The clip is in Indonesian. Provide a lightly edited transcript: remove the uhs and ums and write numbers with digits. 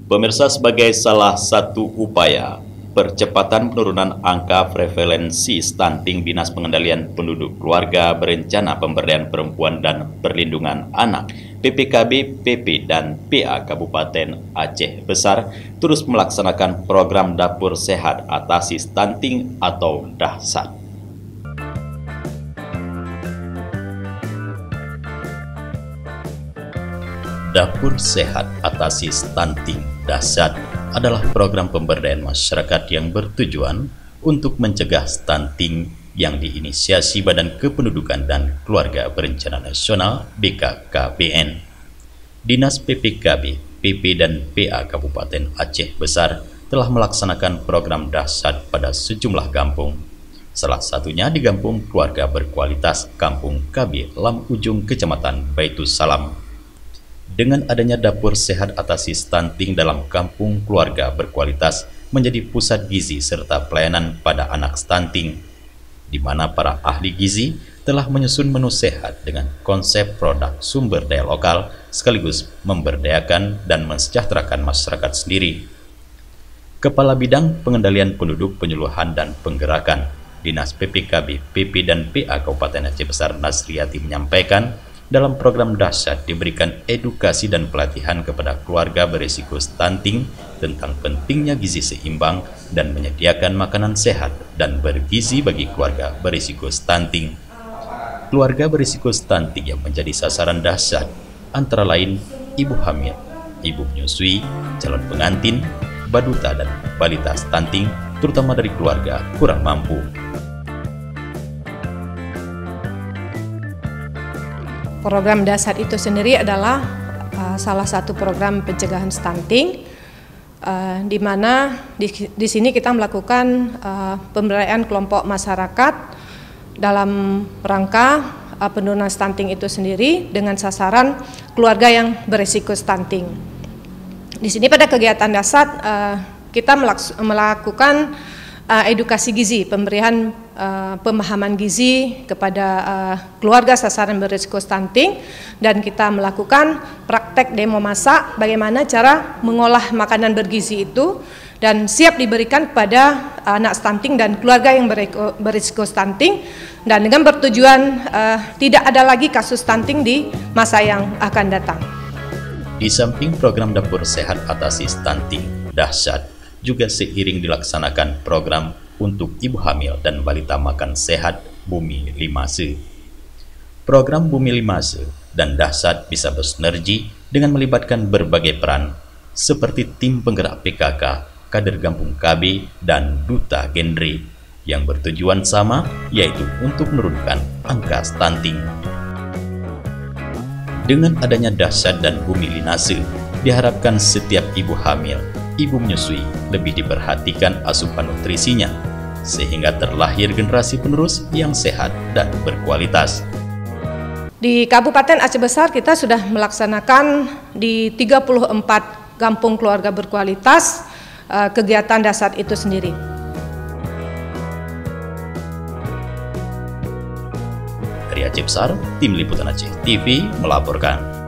Pemirsa, sebagai salah satu upaya percepatan penurunan angka prevalensi stunting, Dinas Pengendalian Penduduk Keluarga Berencana Pemberdayaan Perempuan dan Perlindungan Anak PPKB, PP, dan PA Kabupaten Aceh Besar terus melaksanakan program Dapur Sehat Atasi Stunting atau DAHSAT. Dapur Sehat Atasi Stunting DAHSAT adalah program pemberdayaan masyarakat yang bertujuan untuk mencegah stunting yang diinisiasi Badan Kependudukan dan Keluarga Berencana Nasional BKKBN. Dinas PPKB, PP, dan PA Kabupaten Aceh Besar telah melaksanakan program DAHSAT pada sejumlah kampung. Salah satunya di Kampung Keluarga Berkualitas Kampung KB Lam Ujung, Kecamatan Baitus Salam. Dengan adanya Dapur Sehat Atasi Stunting dalam Kampung Keluarga Berkualitas menjadi pusat gizi serta pelayanan pada anak stunting, di mana para ahli gizi telah menyusun menu sehat dengan konsep produk sumber daya lokal sekaligus memberdayakan dan mensejahterakan masyarakat sendiri. Kepala Bidang Pengendalian Penduduk, Penyuluhan, dan Penggerakan Dinas PPKB, PP, dan PA Kabupaten Aceh Besar Nasriati menyampaikan, dalam program DAHSAT diberikan edukasi dan pelatihan kepada keluarga berisiko stunting tentang pentingnya gizi seimbang dan menyediakan makanan sehat dan bergizi bagi keluarga berisiko stunting. Keluarga berisiko stunting yang menjadi sasaran DAHSAT antara lain ibu hamil, ibu menyusui, calon pengantin, baduta, dan balita stunting, terutama dari keluarga kurang mampu. Program DAHSAT itu sendiri adalah salah satu program pencegahan stunting, di mana di sini kita melakukan pemberdayaan kelompok masyarakat dalam rangka penurunan stunting itu sendiri dengan sasaran keluarga yang berisiko stunting. Di sini pada kegiatan DAHSAT kita melakukan edukasi gizi, pemberian pemahaman gizi kepada keluarga sasaran berisiko stunting, dan kita melakukan praktek demo masak bagaimana cara mengolah makanan bergizi itu dan siap diberikan kepada anak stunting dan keluarga yang berisiko stunting, dan dengan bertujuan tidak ada lagi kasus stunting di masa yang akan datang. Di samping program Dapur Sehat Atasi Stunting DAHSAT, juga seiring dilaksanakan program untuk ibu hamil dan balita makan sehat Bumi 5Se. Program Bumi 5Se dan DAHSAT bisa bersinergi dengan melibatkan berbagai peran seperti tim penggerak PKK, kader Kampung KB, dan duta genre yang bertujuan sama, yaitu untuk menurunkan angka stunting. Dengan adanya DAHSAT dan Bumi 5Se, diharapkan setiap ibu hamil, ibu menyusui lebih diperhatikan asupan nutrisinya, sehingga terlahir generasi penerus yang sehat dan berkualitas. Di Kabupaten Aceh Besar kita sudah melaksanakan di 34 kampung keluarga berkualitas kegiatan DAHSAT itu sendiri. Dari Aceh Besar, Tim Liputan Aceh TV melaporkan.